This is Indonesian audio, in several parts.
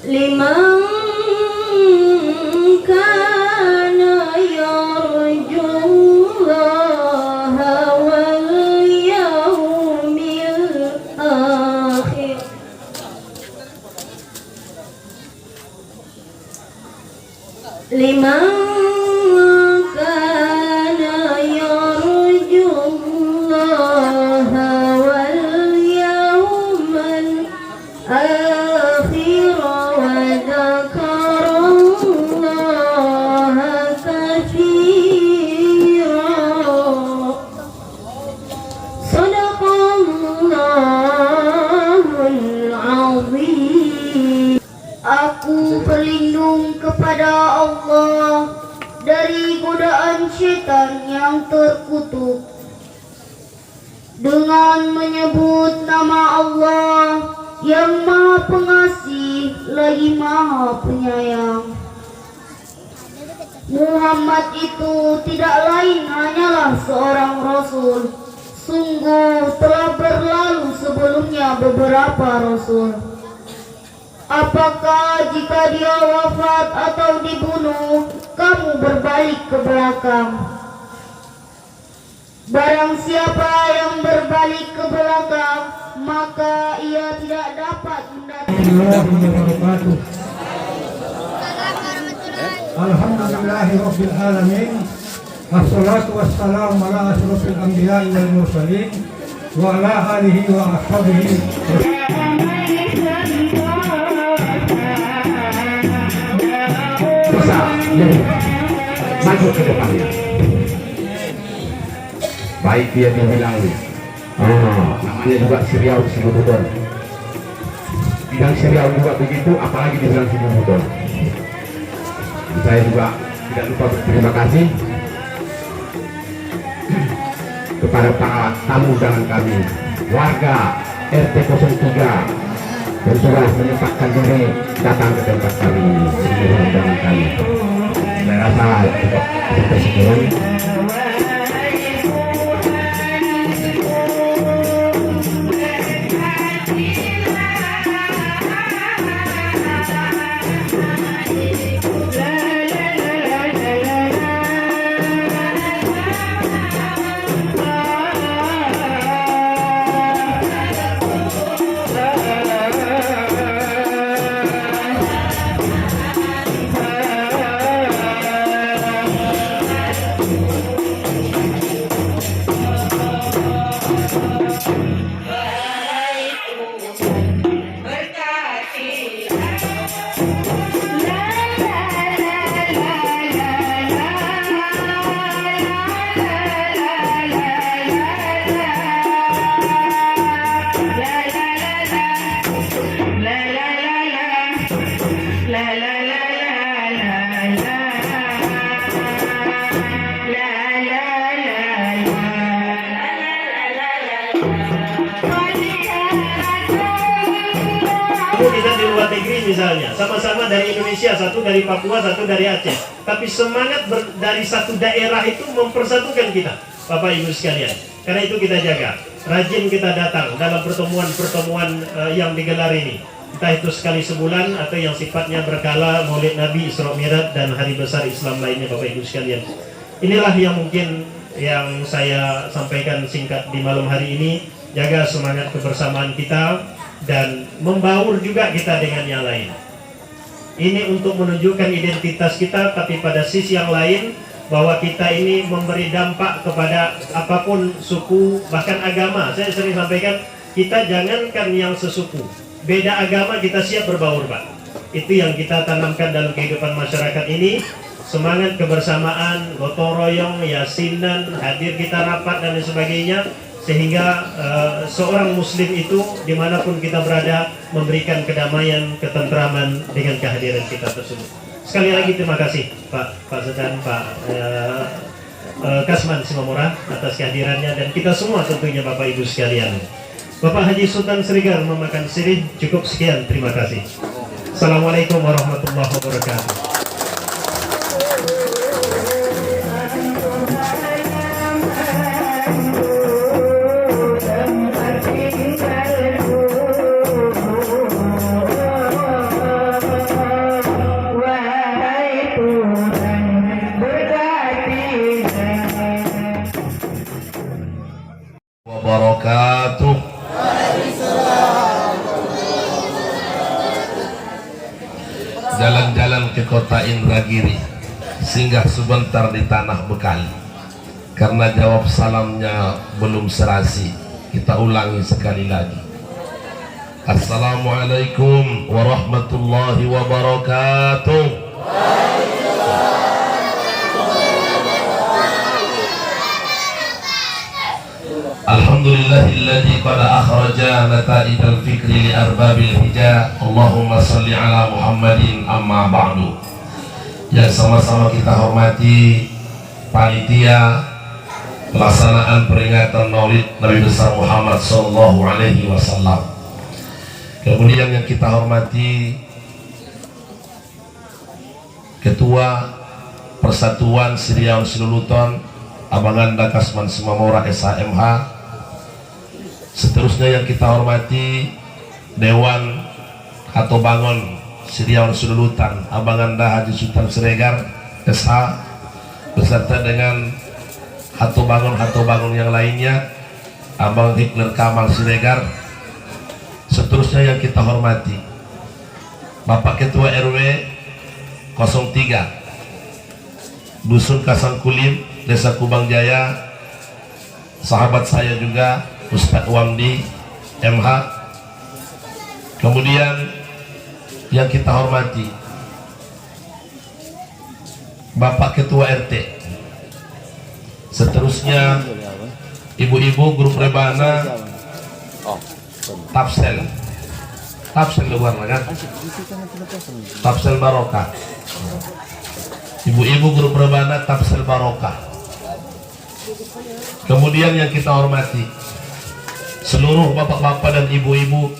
liman kana yarjullaha wal yawmil akhir. Liman kana yarjullaha wal yawmal akhir wa dzakarallaha katsiran. Shadaqallahul azim. Aku berlindung kepada Allah dari godaan syaitan yang terkutuk dengan menyebut nama Allah yang Maha Pengasih lagi Maha Penyayang. Muhammad itu tidak lain hanyalah seorang Rasul. Sungguh telah berlalu sebelumnya beberapa Rasul. Apakah jika dia wafat atau dibunuh, kamu berbalik ke belakang? Barang siapa yang berbalik ke belakang, maka ia tidak dapat mendatangi. Alhamdulillahirabbil alamin. Wassalatu wassalamu ala asyrofil anbiya'i wal mursalin wa ala alihi wa ashabihi. Maju ke depannya. Baik dia dibilang namanya juga Serial Sibubudon. Bidang serial juga begitu, apalagi dibilang Sibubudon. Saya juga tidak lupa berterima kasih kepada para tamu undangan kami, warga RT 03 yang telah menyempatkan diri datang ke tempat kami ini, menerima undangan kami. Saya rasa cukup sekian. Kita di luar negeri misalnya, sama-sama dari Indonesia, satu dari Papua, satu dari Aceh, tapi semangat dari satu daerah itu mempersatukan kita, Bapak Ibu sekalian. Karena itu kita jaga, rajin kita datang dalam pertemuan-pertemuan yang digelar ini, entah itu sekali sebulan atau yang sifatnya berkala, Maulid Nabi, Isra Mi'raj, dan hari besar Islam lainnya, Bapak Ibu sekalian. Inilah yang mungkin yang saya sampaikan singkat di malam hari ini. Jaga semangat kebersamaan kita dan membaur juga kita dengan yang lain. Ini untuk menunjukkan identitas kita, tapi pada sisi yang lain bahwa kita ini memberi dampak kepada apapun suku, bahkan agama. Saya sering sampaikan, kita jangankan yang sesuku, beda agama kita siap berbaur, Pak. Itu yang kita tanamkan dalam kehidupan masyarakat ini. Semangat kebersamaan, gotong royong, yasinan, hadir kita rapat dan lain sebagainya, sehingga seorang muslim itu dimanapun kita berada memberikan kedamaian, ketentraman dengan kehadiran kita tersebut. Sekali lagi terima kasih Pak Sedan, Pak Kasman Simamora atas kehadirannya, dan kita semua tentunya Bapak Ibu sekalian. Bapak Haji Sultan Srigar memakan sirih. Cukup sekian, terima kasih. Assalamualaikum warahmatullahi wabarakatuh. jalan-jalan ke kota Indragiri, singgah sebentar di tanah Bekali. Karena jawab salamnya belum serasi, kita ulangi sekali lagi. Assalamualaikum warahmatullahi wabarakatuh. Alhamdulillahilladzi qad akhraja nata'ijal fikri li arbabil hija. Allahumma salli ala Muhammadin amma ba'du. Yang sama-sama kita hormati panitia pelaksanaan peringatan Maulid Nabi besar Muhammad sallallahu alaihi wasallam. Kemudian yang kita hormati Ketua Persatuan Siriaun Siluluton Abanganda Kasman Simamora SHMH. Seterusnya yang kita hormati Dewan atau Bangun Siriaun Silulutan Abanganda Haji Sultan Siregar SH beserta dengan Hato Bangun yang lainnya, Abang Hikler Kamal Siregar. Seterusnya yang kita hormati Bapak Ketua RW 03 Dusun Kasangkulim, Desa Kubang Jaya, sahabat saya juga Ustadz Wamdi MH. Kemudian yang kita hormati Bapak Ketua RT. Seterusnya ibu-ibu grup Rebana Tafsel luar kan? Tafsel Barokah. Ibu-ibu grup Rebana Tafsel Barokah. Kemudian yang kita hormati seluruh bapak-bapak dan ibu-ibu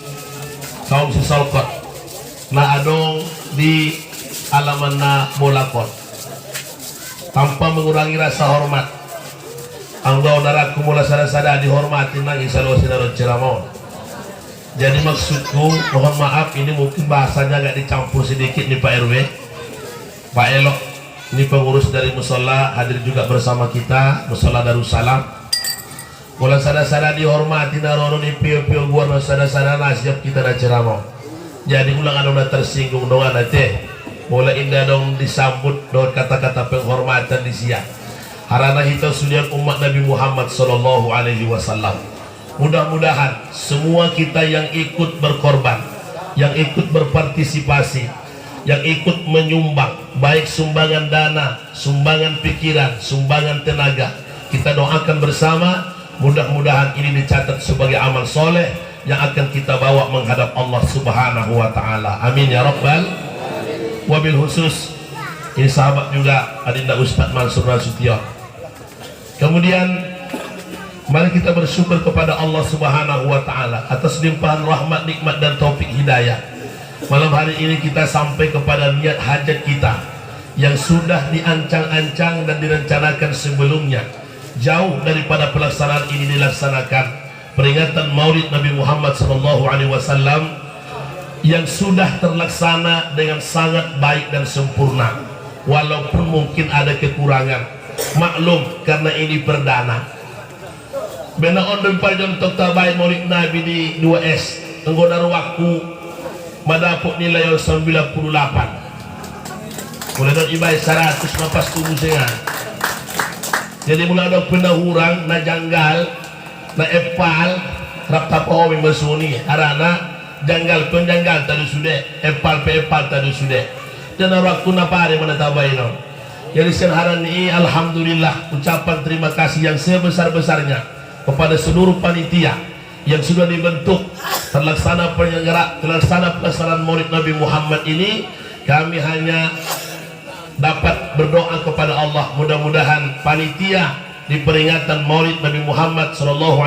kaum Sisolkot na adong di alaman na Bolakot, tanpa mengurangi rasa hormat. Anggau naraku mula sada-sada dihormati nang isalo sinarod ceramon. Jadi maksudku mohon maaf, ini mungkin bahasanya agak dicampur sedikit nih Pak RW, Pak Elok, ini pengurus dari musola hadir juga bersama kita, musola Darussalam. Mula sada-sada dihormati narono di pio-pio gua na sada-sada nasiap kita na ceramon. Jadi ulang anu na tersinggung dong teh. Mula indah dong disambut dengan kata-kata penghormatan di siang. Harana kita sulian umat Nabi Muhammad sallallahu alaihi wasallam. Mudah-mudahan semua kita yang ikut berkorban, yang ikut berpartisipasi, yang ikut menyumbang, baik sumbangan dana, sumbangan pikiran, sumbangan tenaga, kita doakan bersama. Mudah-mudahan ini dicatat sebagai amal soleh yang akan kita bawa menghadap Allah Subhanahu wa Ta'ala. Amin ya Rabbal. Wabil khusus ini sahabat juga Adinda Ustadz Mansur Nasution. Kemudian mari kita bersyukur kepada Allah Subhanahu wa Ta'ala atas limpahan rahmat, nikmat dan taufik hidayah. Malam hari ini kita sampai kepada niat hajat kita yang sudah diancang-ancang dan direncanakan sebelumnya. Jauh daripada pelaksanaan ini dilaksanakan peringatan Maulid Nabi Muhammad SAW yang sudah terlaksana dengan sangat baik dan sempurna. Walaupun mungkin ada kekurangan, maklum karena ini perdana. Bena ondon pajon tok baik Maulid Nabi di 2S anggota waktu madapuk nilai 98. Mulai dari ibai 100 napas tubuh sengan. Jadi mula ada penahurang na janggal na epal rapta pawing masuni arana janggal penjanggal tadi sudah epal tadi sudah dan waktu na pare mana tabaino. Jadi sekarang ini alhamdulillah ucapan terima kasih yang sebesar-besarnya kepada seluruh panitia yang sudah dibentuk terlaksana pelaksanaan Maulid Nabi Muhammad ini. Kami hanya dapat berdoa kepada Allah, mudah-mudahan panitia di peringatan Maulid Nabi Muhammad SAW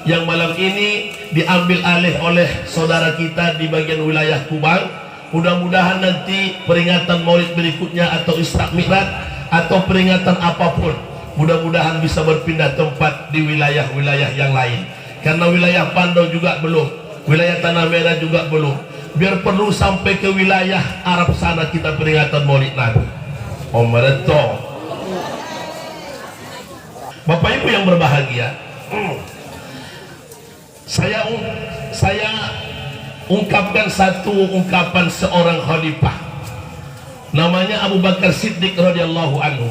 yang malam ini diambil alih oleh saudara kita di bagian wilayah Kubang. Mudah-mudahan nanti peringatan Maulid berikutnya atau Isra Mi'raj atau peringatan apapun, mudah-mudahan bisa berpindah tempat di wilayah-wilayah yang lain. Karena wilayah Pandau juga belum, wilayah Tanah Merah juga belum. Biar perlu sampai ke wilayah Arab sana kita peringatan Maulid Nabi. Bapak Ibu yang berbahagia, saya ungkapkan satu ungkapan seorang khalifah namanya Abu Bakar Siddiq radhiyallahu anhu.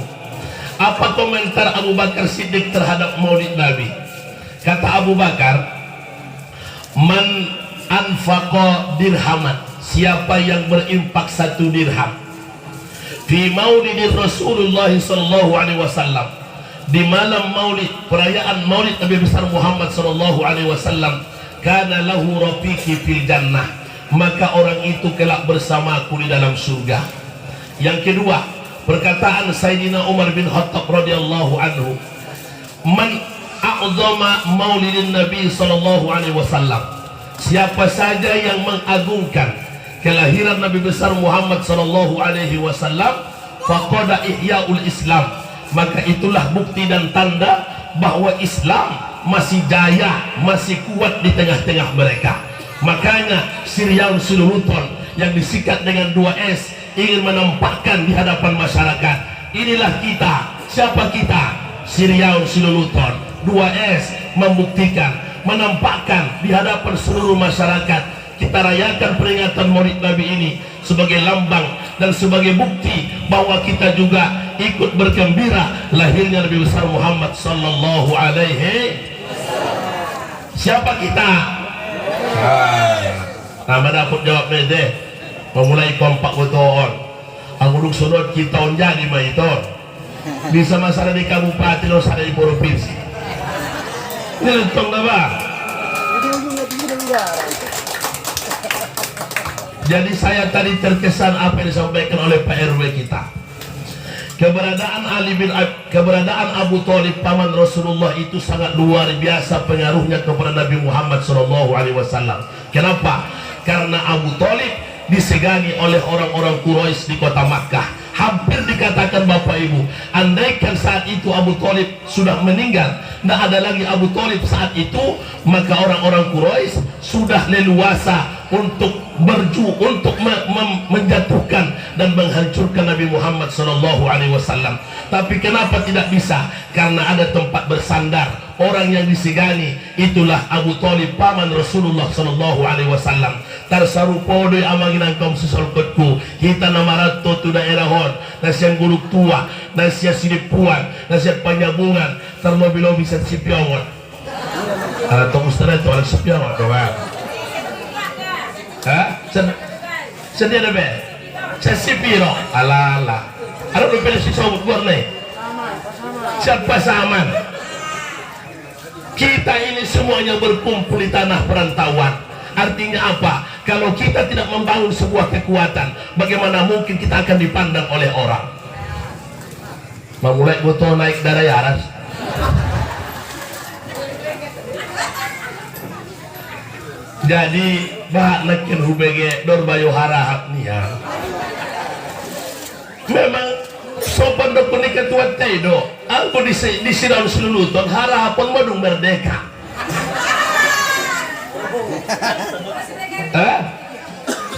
Apa komentar Abu Bakar Siddiq terhadap Maulid Nabi? Kata Abu Bakar, man anfaqa dirhaman, siapa yang berimpak 1 dirham fi maulidir Rasulullah sallallahu alaihi wasallam, di malam Maulid, perayaan Maulid Nabi besar Muhammad sallallahu alaihi wasallam, kana lahu rafiqi fil jannah, maka orang itu kelak bersamaku di dalam surga. Yang kedua, perkataan Sayyidina Umar bin Khattab radhiyallahu anhu, man a'zama maulidin Nabi sallallahu alaihi wasallam, siapa saja yang mengagungkan kelahiran Nabi besar Muhammad sallallahu alaihi wasallam, faqada ihya'ul Islam, maka itulah bukti dan tanda bahwa Islam masih jaya, masih kuat di tengah-tengah mereka. Makanya Siryaun Siluluton yang disikat dengan 2S ingin menampakkan di hadapan masyarakat, inilah kita. Siapa kita? Siryaun Siluluton. 2S membuktikan, menampakkan di hadapan seluruh masyarakat. Kita rayakan peringatan Maulid Nabi ini sebagai lambang dan sebagai bukti bahwa kita juga ikut bergembira lahirnya Nabi besar Muhammad sallallahu alaihi. Siapa kita? Nama dapat jawab deh. Memulai kompak beton. Anguruk sudut kita onjadi maiton. Bisa masalah di kabupaten atau ada di provinsi. Ini lentong apa? Jadi saya tadi terkesan apa yang disampaikan oleh Pak RW kita. Keberadaan Abu Thalib paman Rasulullah itu sangat luar biasa pengaruhnya kepada Nabi Muhammad SAW. Kenapa? Karena Abu Thalib disegani oleh orang-orang Quraisy di kota Makkah. Hampir dikatakan Bapak Ibu, andaikan saat itu Abu Thalib sudah meninggal, tidak ada lagi Abu Thalib saat itu, maka orang-orang Quraisy sudah leluasa untuk menjatuhkan dan menghancurkan Nabi Muhammad SAW. Tapi kenapa tidak bisa? Karena ada tempat bersandar orang yang disegani, itulah Abu Thalib paman Rasulullah SAW. Tarsarupo doy amanginan kaum sesolkotku hita namarato tu daerah hon nasiang guluk tua nasia sinipuan nasia panyabungan terlobi-lobi set sipiawon atau ustadz itu anak sipiawon doang. Sedia deh be sesipiro ala ada lupa si sobut warna siapa saman. Kita ini semuanya berkumpul di tanah perantauan. Artinya apa? Kalau kita tidak membangun sebuah kekuatan, bagaimana mungkin kita akan dipandang oleh orang? Memulai butuh naik darah yaras. Jadi bahak nakin hubege dor bayo harahap niya. Memang sopan do kunik ketua tedo. Aku di Siryaun Siluluton harapon madung merdeka.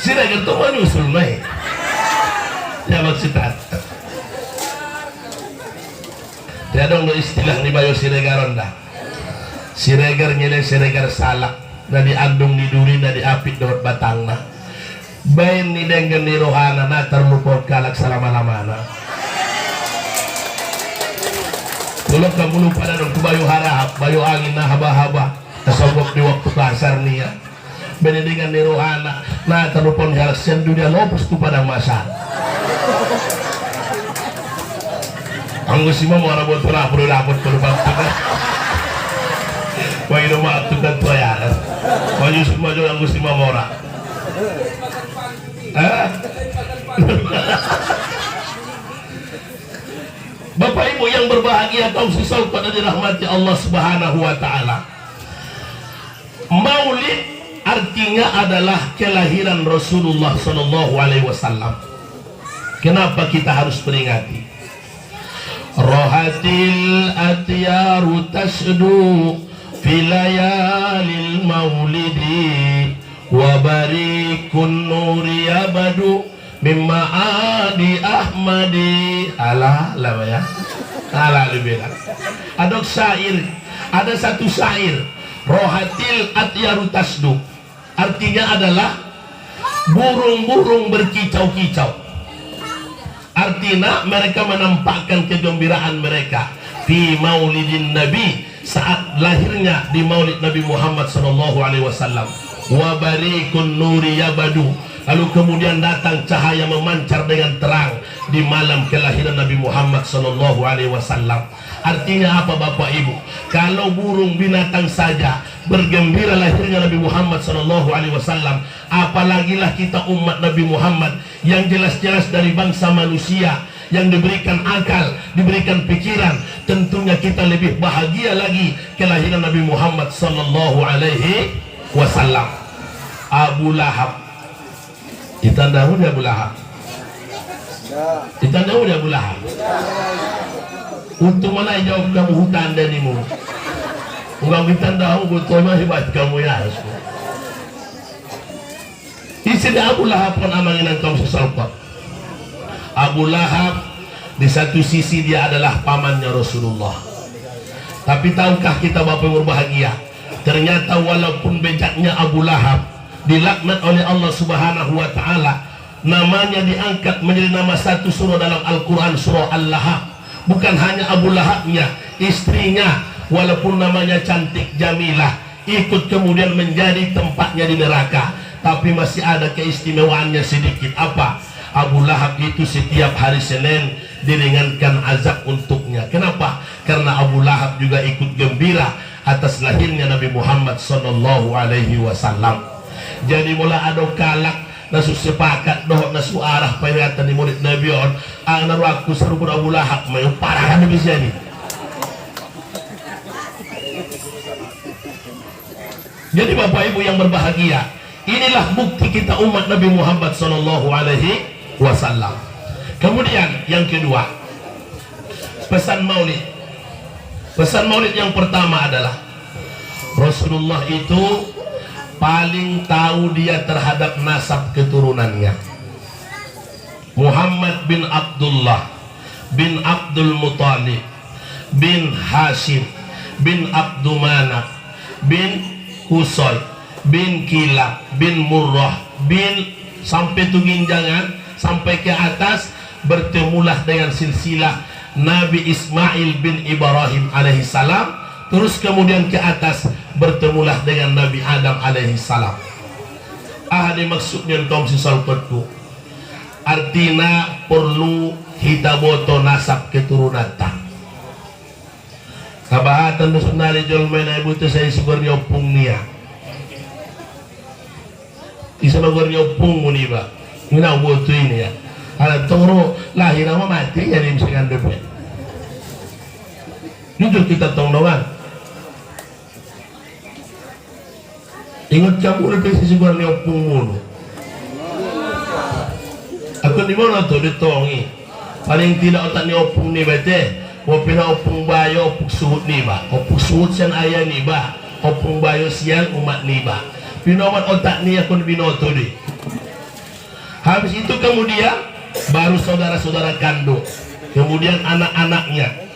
Siregar itu menyusul mai. Ya maksudnya. Dia dong lo istilah nih bayo siregar ronda. Siregar nyele siregar salak. Na diandung di duri na diapit dot batangna. Bain ni dengan ni rohana na terlupot kalak selama-lamana. Tulog kamu lupa na dong bayo harap, bayo angin na haba-haba. Nasogok di waktu pasar niya. Benedingan ni rohana na terlupon halasian dunia lopos tu padang masa. Ang gusto mo mga rabot na puro lapot puro pagtukan. Wag ino maatukan to yan. Wag yung sumadyo ang gusto mo mora. Bapak Ibu yang berbahagia, kaum sesal pada dirahmati Allah Subhanahu wa taala. Maulid artinya adalah kelahiran Rasulullah Sallallahu Alaihi Wasallam. Kenapa kita harus peringati? Rohatil atyaru tasdu filayalil maulidi wabarikun nuri abadu mimma adi ahmadi. Alah lah ya, alah lebih lah. Ada satu syair. Rohatil atyaru tasdu, artinya adalah burung-burung berkicau-kicau. Artinya mereka menampakkan kegembiraan mereka fi maulidin Nabi, saat lahirnya di maulid Nabi Muhammad SAW. Wa barikun nuri yabadu, lalu kemudian datang cahaya memancar dengan terang di malam kelahiran Nabi Muhammad SAW. Artinya apa Bapak Ibu? Kalau burung binatang saja bergembira lahirnya Nabi Muhammad SAW, apalagilah kita umat Nabi Muhammad yang jelas-jelas dari bangsa manusia, yang diberikan akal, diberikan pikiran. Tentunya kita lebih bahagia lagi kelahiran Nabi Muhammad SAW. Abu Lahab, kita tahu dia Abu Lahab. Kita tahu dia Abu Lahab. Untuk mana jawab kamu hutan dan imu? Enggak kita tahu betulnya hebat kamu ya. Istilah Abu Lahab pun amanginan kaum sesalkot. Abu Lahab di satu sisi dia adalah pamannya Rasulullah. Tapi tahukah kita Bapak yang berbahagia? Ternyata walaupun bejaknya Abu Lahab dilaknat oleh Allah Subhanahu wa taala, namanya diangkat menjadi nama satu surah dalam Al-Qur'an, surah Al-Lahab. Bukan hanya Abu Lahabnya, istrinya walaupun namanya cantik Jamilah ikut kemudian menjadi tempatnya di neraka, tapi masih ada keistimewaannya sedikit. Apa? Abu Lahab itu setiap hari Senin diringankan azab untuknya. Kenapa? Karena Abu Lahab juga ikut gembira atas lahirnya Nabi Muhammad SAW. Jadi mula ada kalak nasu sepakat doh nasu arah peringatan di murid Nabi on naru aku serupa Abu Lahab mayu parah kan bisa ni. Jadi Bapak Ibu yang berbahagia, inilah bukti kita umat Nabi Muhammad SAW. Kemudian yang kedua, pesan maulid. Pesan maulid yang pertama adalah Rasulullah itu paling tahu dia terhadap nasab keturunannya. Muhammad bin Abdullah bin Abdul Muttalib bin Hashim bin Abdumanaf bin Qusay bin Kilab bin Murrah bin sampai tuginjangan sampai ke atas, bertemulah dengan silsilah Nabi Ismail bin Ibrahim alaihissalam, terus kemudian ke atas bertemulah dengan Nabi Adam alaihissalam. Ini maksudnya kaum sisalkotku, artinya perlu kita boto nasab keturunan tak kabahatan nusunari jol mena ibu tu saya sebenarnya opung nia isa bagornya opung muni ba mina boto ini ya ala toro lahir nama mati jadi misalkan depan jujur kita tongdongan. Ingat kamu lebih sesuatu yang opung. Aku di mana tu ditongi. Paling tidak otak ni opung ni bete. Wapina opung bayo opung suhut ni ba. Opung suhut sian ayah ni ba. Opung bayo sian umat ni ba. Pinomat otak ni aku binoto di. Habis itu kemudian baru saudara-saudara kandung. Kemudian anak-anaknya.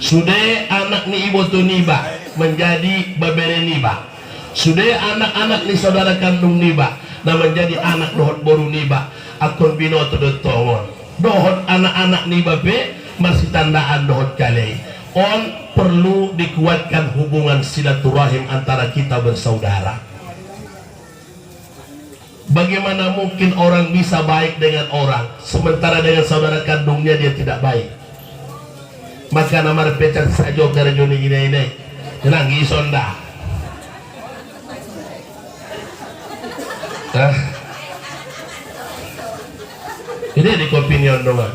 Sudah anak ni ibu tu ni ba menjadi babere ni ba. Sudah anak-anak ni saudara kandung niba dan menjadi anak dohot boru niba akun binoto dotongon dohot anak-anak niba be masih tandaan dohot kali on perlu dikuatkan hubungan silaturahim antara kita bersaudara. Bagaimana mungkin orang bisa baik dengan orang sementara dengan saudara kandungnya dia tidak baik? Maka nama repecat saja dari joni ini nanggi sonda. Ini di opinion doang.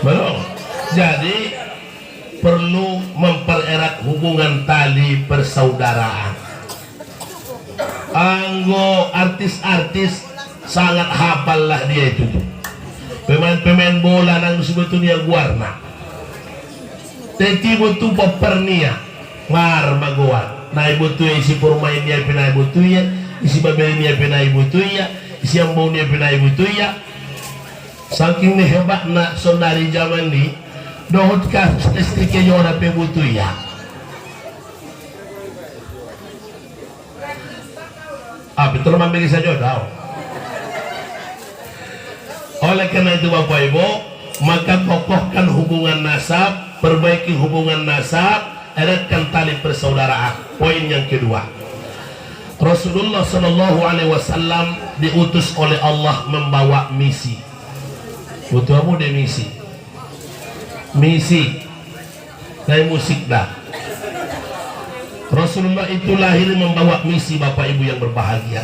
Belum. Jadi perlu mempererat hubungan tali persaudaraan. Anggo artis-artis sangat hafal lah dia itu. Pemain-pemain bola nang sebetulnya guarna. Teti butuh pepernia mar magoan. Nai butuh isi permain dia pinai butuh ya isi babelnya pena ibu tu ya, isi yang baunya pena ibu tu ya. Saking nih hebatna saudari zaman ni, dohot kasus istri ke jona pe ibu tu ya. Betul mampu kisah jodoh. Oleh karena itu Bapak Ibu, maka kokohkan hubungan nasab, perbaiki hubungan nasab, eratkan tali persaudaraan. Poin yang kedua, Rasulullah Shallallahu Alaihi Wasallam diutus oleh Allah membawa misi. Butuh apa deh misi? Misi, dari musik dah. Rasulullah itu lahir membawa misi Bapak Ibu yang berbahagia.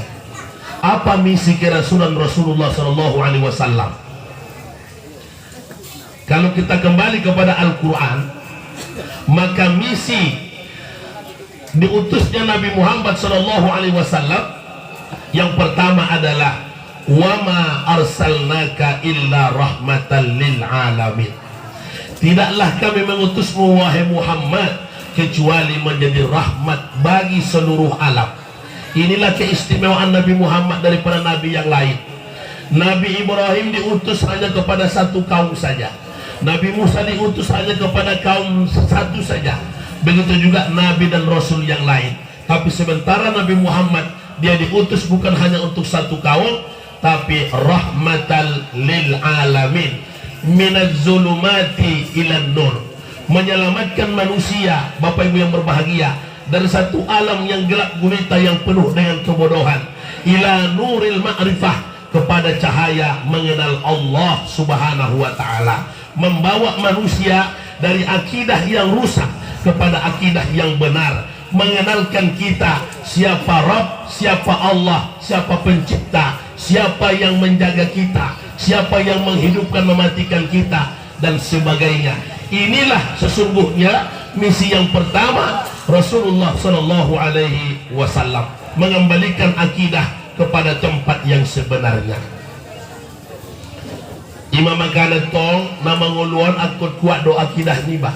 Apa misi kerasulan Rasulullah Shallallahu Alaihi Wasallam? Kalau kita kembali kepada Al-Quran, maka misi diutusnya Nabi Muhammad Shallallahu Alaihi Wasallam yang pertama adalah wama arsalnaka illa rahmatan lil alamin. Tidaklah kami mengutusmu wahai Muhammad kecuali menjadi rahmat bagi seluruh alam. Inilah keistimewaan Nabi Muhammad daripada Nabi yang lain. Nabi Ibrahim diutus hanya kepada satu kaum saja. Nabi Musa diutus hanya kepada kaum satu saja. Begitu juga Nabi dan Rasul yang lain. Tapi sementara Nabi Muhammad, dia diutus bukan hanya untuk satu kaum, tapi rahmatal lil alamin, minaz zulumati ilan nur, menyelamatkan manusia Bapak Ibu yang berbahagia dari satu alam yang gelap gulita yang penuh dengan kebodohan, ila nuril ma'rifah, kepada cahaya mengenal Allah Subhanahu wa taala, membawa manusia dari akidah yang rusak kepada akidah yang benar, mengenalkan kita siapa Rabb, siapa Allah, siapa pencipta, siapa yang menjaga kita, siapa yang menghidupkan mematikan kita dan sebagainya. Inilah sesungguhnya misi yang pertama Rasulullah Shallallahu Alaihi Wasallam, mengembalikan akidah kepada tempat yang sebenarnya. Imam Magalan tong nama nguluan akut kuat doa akidah ni bah.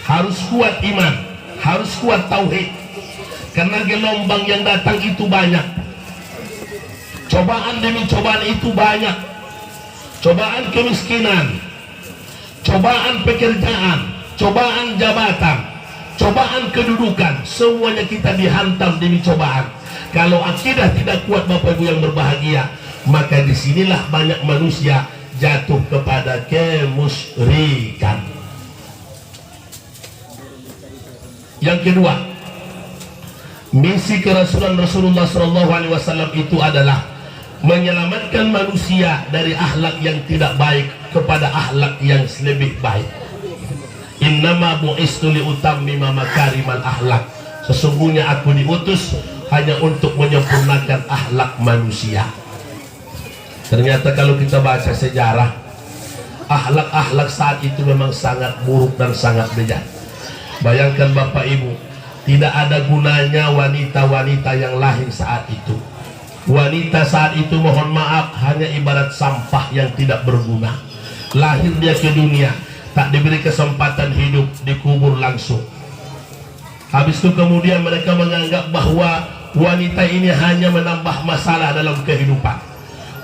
Harus kuat iman, harus kuat tauhid, karena gelombang yang datang itu banyak. Cobaan demi cobaan itu banyak. Cobaan kemiskinan, cobaan pekerjaan, cobaan jabatan, cobaan kedudukan, semuanya kita dihantam demi cobaan. Kalau akidah tidak kuat Bapak Ibu yang berbahagia, maka disinilah banyak manusia jatuh kepada kemusyrikan. Yang kedua, misi kerasulan Rasulullah SAW itu adalah menyelamatkan manusia dari akhlak yang tidak baik kepada akhlak yang lebih baik. Innama bu'istu liutammima makarimal akhlak. Sesungguhnya aku diutus hanya untuk menyempurnakan akhlak manusia. Ternyata kalau kita baca sejarah, akhlak-akhlak saat itu memang sangat buruk dan sangat bejat. Bayangkan Bapak Ibu, tidak ada gunanya wanita-wanita yang lahir saat itu. Wanita saat itu, mohon maaf, hanya ibarat sampah yang tidak berguna. Lahir dia ke dunia, tak diberi kesempatan hidup, dikubur langsung. Habis itu kemudian mereka menganggap bahwa wanita ini hanya menambah masalah dalam kehidupan.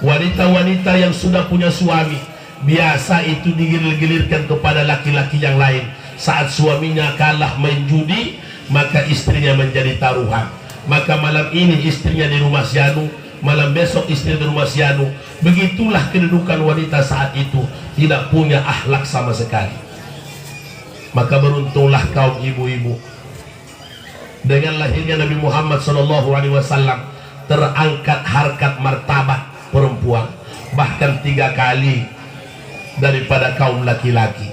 Wanita-wanita yang sudah punya suami biasa itu digilir-gilirkan kepada laki-laki yang lain. Saat suaminya kalah main judi, maka istrinya menjadi taruhan. Maka malam ini istrinya di rumah sianu, malam besok istrinya di rumah sianu. Begitulah kedudukan wanita saat itu, tidak punya akhlak sama sekali. Maka beruntunglah kaum ibu-ibu, dengan lahirnya Nabi Muhammad SAW terangkat harkat martabat perempuan bahkan 3 kali daripada kaum laki-laki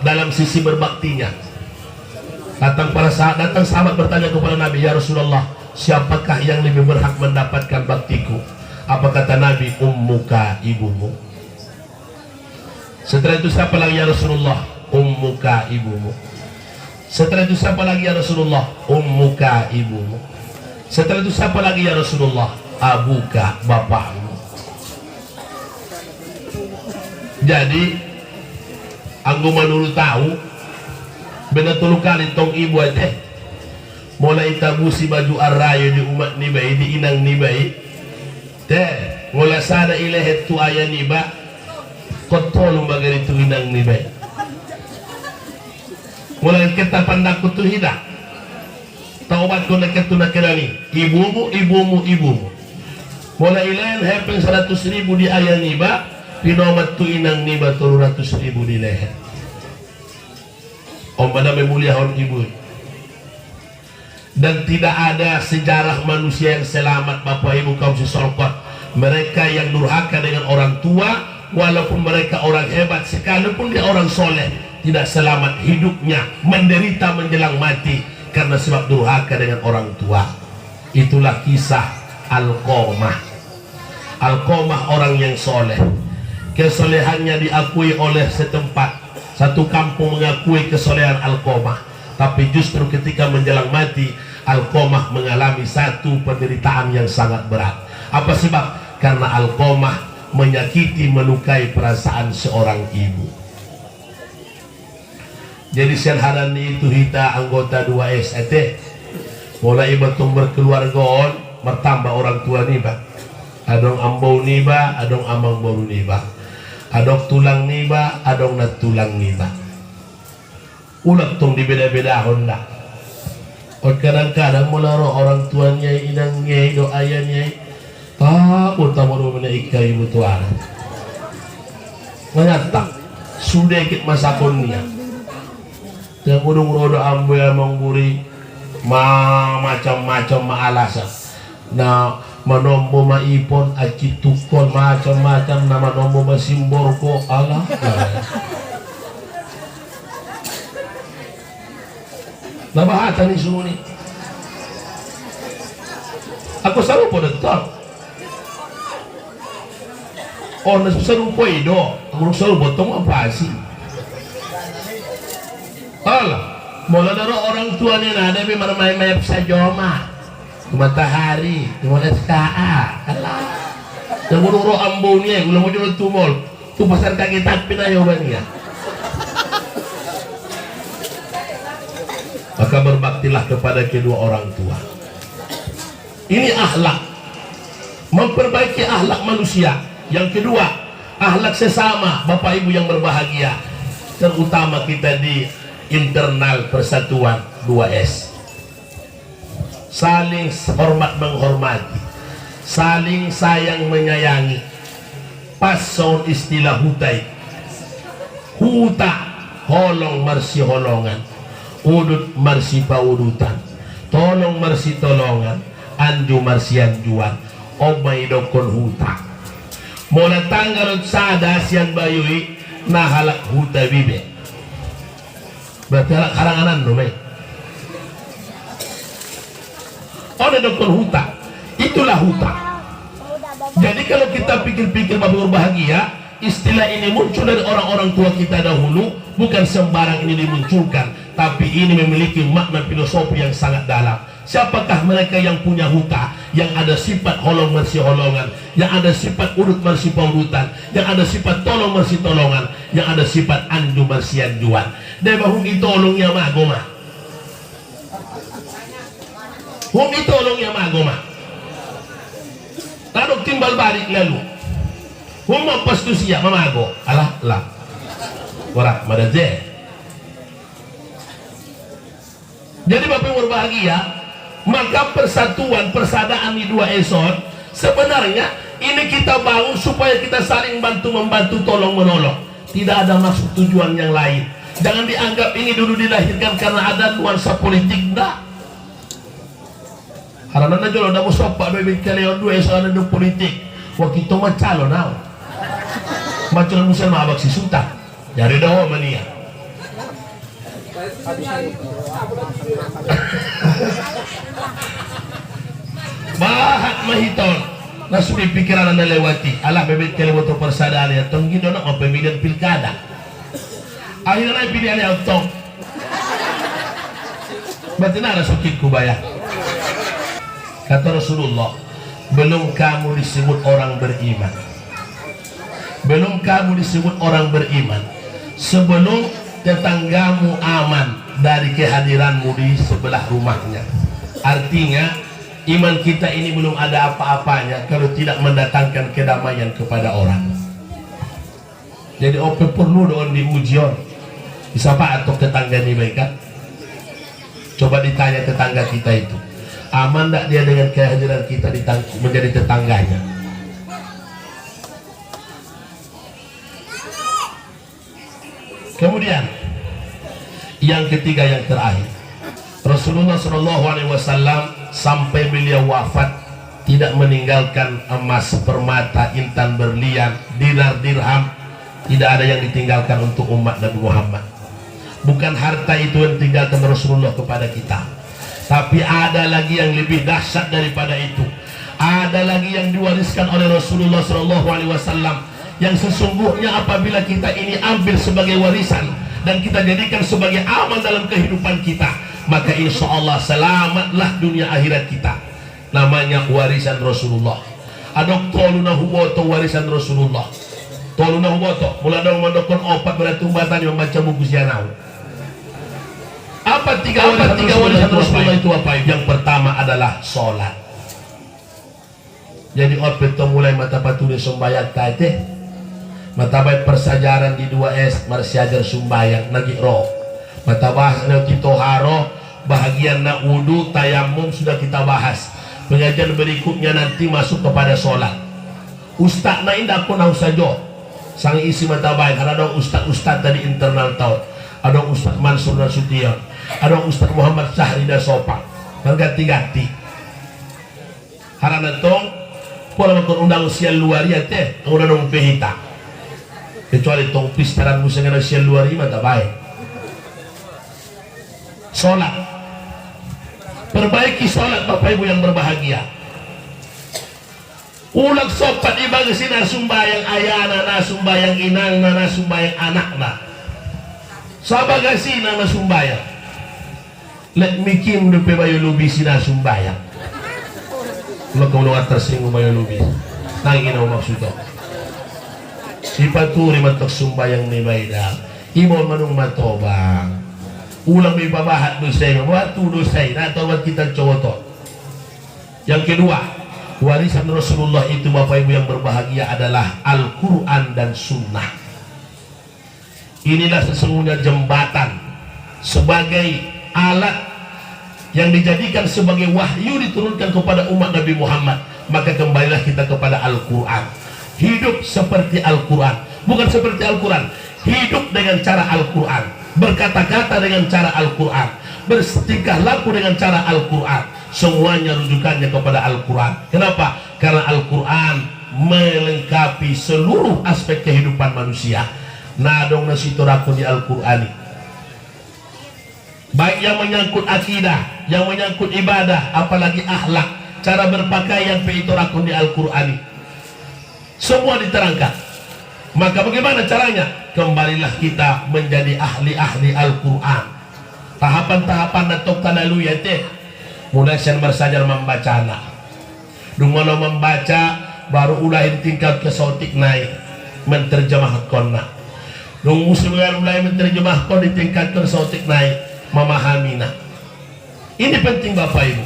dalam sisi berbaktinya. Datang sahabat bertanya kepada Nabi, ya Rasulullah, siapakah yang lebih berhak mendapatkan baktiku? Apa kata Nabi? Ummuka, ibumu. Setelah itu siapa lagi ya Rasulullah? Ummuka, ibumu. Setelah itu siapa lagi ya Rasulullah? Ummuka, ibumu. Setelah itu siapa lagi ya Rasulullah? Abuka, bapakmu. Jadi anggo manulu tahu benar tulu kali tong ibu aja mulai tabusi baju arrayo di umat ni bay di inang ni bay teh mula sada ilahet tu aya ni ba kotolong bagari tu inang ni bay mulai kita pandak tu hidak taubat ko nak tu nak kerani ibumu mulai ilahen hepeng 100.000 di aya ni ba pinomat tu inang ni ba 300.000 di leher om pada memuliakan ibu. Dan tidak ada sejarah manusia yang selamat Bapak Ibu kaum sesolkot. Mereka yang durhaka dengan orang tua, walaupun mereka orang hebat sekalipun dia orang soleh, tidak selamat hidupnya, menderita menjelang mati karena sebab durhaka dengan orang tua. Itulah kisah Alqamah. Alqamah orang yang soleh, kesolehannya diakui oleh setempat, satu kampung mengakui kesolehan Alqamah. Tapi justru ketika menjelang mati, Alqamah mengalami satu penderitaan yang sangat berat. Apa sebab? Karena Alqamah menyakiti, melukai perasaan seorang ibu. Jadi senharani itu hita anggota 2S mulai betul berkeluarga on, bertambah orang tua ni ba. Adong ambau ni ba, adong amang baru ni ba. Adong tulang ni ba, adong nat tulang ni ba. Ulat tong dibeda-beda honda. Kadang-kadang mularo orang tuanya inangnya do ayahnya tak utamaru mana ikai ibu tuan. Mengata sudah ikut masa konia. Yang udung rodo ambil mengguri macam-macam alasan. Nah manombo maipon aci tukol macam-macam nama nombo masimbor ko Allah. Nabahatan ni semua ni. Aku sarupo datang. Oh, sarupo itu. Aku sarupo tong apa sih? Alah, mula dari orang tua ni nada bi marmai-mai sa joma. Matahari, mula SKA. Alah. Yang ururo ambo ni, ulang mo jud tumol. Tu pasar kaki tapi pinayo ba niya? Maka berbaktilah kepada kedua orang tua. Ini akhlak, memperbaiki akhlak manusia. Yang kedua, akhlak sesama Bapak Ibu yang berbahagia, terutama kita di internal persatuan 2S. Saling hormat menghormati, saling sayang menyayangi. Pas sound istilah hutai, huta holong marsi holongan, udut marsi paudutan, tolong marsi tolongan, anju marsi anjuan, omay dokon huta. Mula tanggarot sada siyan bayui nahalak huta bibe. Berarti halak karanganan no may. Ona dokon huta, itulah huta. Jadi kalau kita pikir-pikir bahwa berbahagia, istilah ini muncul dari orang-orang tua kita dahulu, bukan sembarang ini dimunculkan, tapi ini memiliki makna filosofi yang sangat dalam. Siapakah mereka yang punya huta, yang ada sifat holong mersi holongan, yang ada sifat urut mersi paurutan, yang ada sifat tolong mersi tolongan, yang ada sifat anju mersi anjuan. Dia bahung itolongnya magoma. Hum itolongnya magoma. Lalu timbal balik lalu. Hum pas tu siap mamago. Alah lah. Korak madaje. Jadi Bapak berbahagia, maka persatuan persaudaraan di 2S sebenarnya ini kita bangun supaya kita saling bantu membantu, tolong menolong. Tidak ada maksud tujuan yang lain. Jangan dianggap ini dulu dilahirkan karena ada nuansa politik, enggak. Karena nanti kalau dah musuh Pak Bebek kalian 2S ada politik. Wah kita mah calon now. Macam musuh mah abak si sultan. Jadi dah mania. Bahat mahiton nasumi pikiran anda lewati alah bebek kali motor persaudaraan ya tonggi dona mau pemilihan pilkada akhirnya pilihan yang tong berarti nara sukitku bayar. Kata Rasulullah, belum kamu disebut orang beriman, belum kamu disebut orang beriman sebelum tetanggamu aman dari kehadiranmu di sebelah rumahnya. Artinya iman kita ini belum ada apa-apanya kalau tidak mendatangkan kedamaian kepada orang. Jadi apa perlu doon diujian bisa pak atau tetangga nih baik kan? Coba ditanya tetangga kita itu, aman tak dia dengan kehadiran kita menjadi tetangganya? Kemudian yang ketiga, yang terakhir, Rasulullah SAW sampai beliau wafat tidak meninggalkan emas, permata, intan, berlian, dinar, dirham, tidak ada yang ditinggalkan untuk umat Nabi Muhammad. Bukan harta itu yang tinggalkan Rasulullah kepada kita, tapi ada lagi yang lebih dahsyat daripada itu. Ada lagi yang diwariskan oleh Rasulullah SAW, yang sesungguhnya apabila kita ini ambil sebagai warisan dan kita jadikan sebagai amal dalam kehidupan kita, maka insya Allah selamatlah dunia akhirat kita. Namanya warisan Rasulullah. Adok toluna huboto warisan Rasulullah. Toluna huboto mula dong mendokon opat beratumbatan yang membaca buku sianau. Apa tiga warisan Rasulullah itu apa? Yang pertama adalah sholat. Jadi opat mulai mata patuni sembahyang tadi, mata baik persajaran di 2S marsiajar sumbayang nagi roh, mata bahas nanti toharo, bahagian nak wudu, tayamum sudah kita bahas. Pengajian berikutnya nanti masuk kepada sholat. Ustaz na indah pun harus saja sang isi mata baik. Ada ustaz tadi internal tahun, ada Ustaz Mansur Nasution, ada Ustaz Muhammad Syahri dan Sopak, berganti-ganti. Harana tong pola makon undang usia luar ya teh, udah dong pehita. Kecuali tong pistaran musengan usia luar ini mata baik. Sholat, perbaiki sholat Bapak Ibu yang berbahagia. Ulang sopat ibagasi na sumbayang ayana, na sumbayang inang, na sumbayang anak na. Sabagasi na sumbayang. Let me kim dupe bayo lubisi na sumbayang. Kalau kamu nungat tersinggung bayo lubis, nangin ako maksudnya. Ipaturi matok sumbayang ni Baida, imon manung matobang. Ulang may babahat dosay, mabatu dosay, natawad kita cowoto. Yang kedua, warisan Rasulullah itu Bapak Ibu yang berbahagia adalah Al-Quran dan Sunnah. Inilah sesungguhnya jembatan sebagai alat yang dijadikan sebagai wahyu diturunkan kepada umat Nabi Muhammad. Maka kembalilah kita kepada Al-Quran. Hidup seperti Al-Quran, bukan seperti Al-Quran, hidup dengan cara Al-Quran, berkata-kata dengan cara Al-Quran, bertingkah laku dengan cara Al-Quran. Semuanya rujukannya kepada Al-Quran. Kenapa? Karena Al-Quran melengkapi seluruh aspek kehidupan manusia. Nadong nasitorakun di Al-Quran, baik yang menyangkut akidah, yang menyangkut ibadah, apalagi akhlak, cara berpakaian peitorakun di Al-Quran, semua diterangkan. Maka bagaimana caranya? Kembalilah kita menjadi ahli-ahli Al-Quran. Tahapan-tahapan natok talalu yate, mulai sen bersajar membaca anak. Dumano membaca baru ulahin tingkat kesotik naik menterjemah konna. Dung muslim mulai menterjemah kon di tingkat kesotik naik memahaminya. Ini penting Bapak Ibu,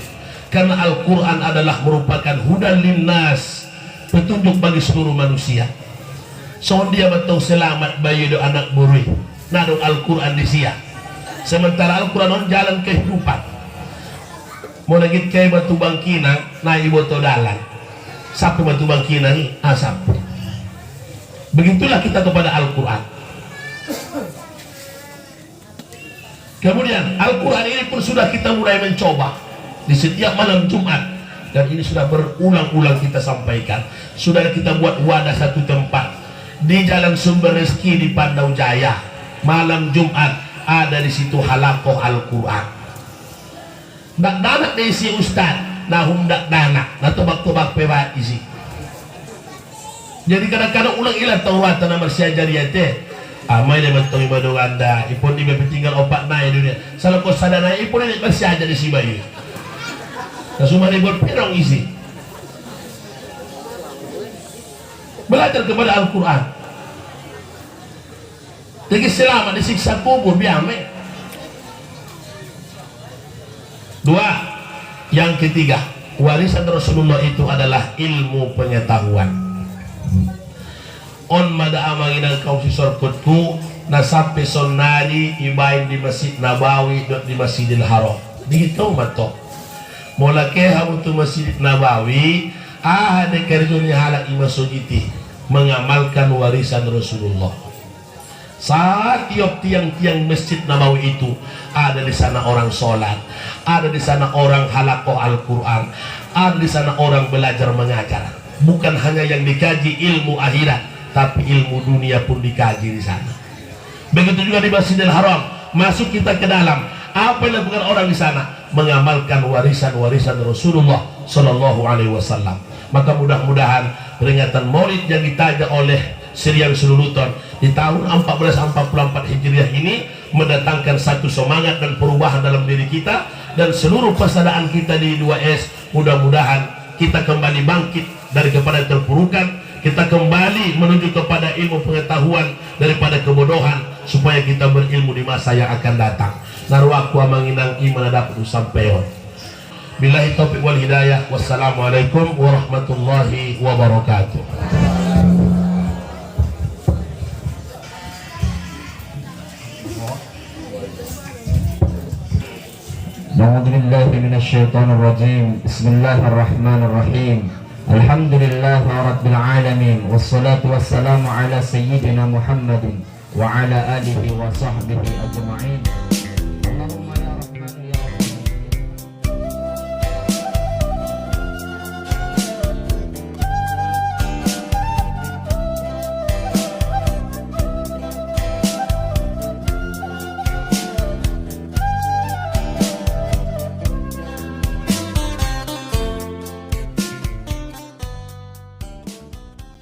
karena Al-Quran adalah merupakan hudan linnas, petunjuk bagi seluruh manusia. So dia betul selamat bayi do anak burui. Nadong Al-Quran di sia. Sementara Al-Quran on jalan kehidupan. Mau lagi kayak batu bangkinang, na ibu to dalan. Sapu batu bangkinang ni asap. Begitulah kita kepada Al-Quran. Kemudian Al-Quran ini pun sudah kita mulai mencoba di setiap malam Jumat, dan ini sudah berulang-ulang kita sampaikan. Sudah kita buat wadah satu tempat di Jalan Sumber Rezeki di Pandau Jaya. Malam Jumat ada di situ halakoh Al-Quran. Dak danak diisi ustad, nahum dak danak, natubak-tubak pebat isi. Jadi kadang-kadang ulang ilah tawatan nama siajariyate. Amai dia betul ibadah anda, ipun dia bertinggal opat naik dunia. Salah kau sadar naik, ipun dia masih aja di si bayu. Semua dia berpirong isi. Belajar kepada Al-Quran. Jadi selamat disiksa kubur biame. Dua, Yang ketiga, warisan Rasulullah itu adalah ilmu pengetahuan. On mada amanginan kaum sisor kutku na sampai sonari ibain di Masjid Nabawi dot di Masjidil Haram. Dito mato. Mula keha untuk Masjid Nabawi ada kerjanya halak imasujiti mengamalkan warisan Rasulullah. Saat tiang-tiang Masjid Nabawi itu ada di sana orang sholat, ada di sana orang halakoh Al-Quran, ada di sana orang belajar mengajar. Bukan hanya yang dikaji ilmu akhirat, tapi ilmu dunia pun dikaji di sana. Begitu juga di Masjidil Haram, masuk kita ke dalam, apa yang dilakukan orang di sana? Mengamalkan warisan-warisan Rasulullah Sallallahu Alaihi Wasallam. Maka mudah-mudahan peringatan Maulid yang ditaja oleh Sirian Sululuton di tahun 1444 Hijriah ini mendatangkan satu semangat dan perubahan dalam diri kita dan seluruh persaudaraan kita di 2S. Mudah-mudahan kita kembali bangkit dari kepada terpurukan, kita kembali menuju kepada ilmu pengetahuan daripada kebodohan, supaya kita berilmu di masa yang akan datang. Narwaku amanginang iman dapat sampeyon. Billahi taufiq wal hidayah. Wassalamualaikum warahmatullahi wabarakatuh. A'udzu billahi minasy syaithanir rajim. Bismillahirrahmanirrahim. Alhamdulillahi rabbil alamin wassalatu wassalamu ala sayyidina Muhammadin wa ala alihi wa sahbihi ajma'in.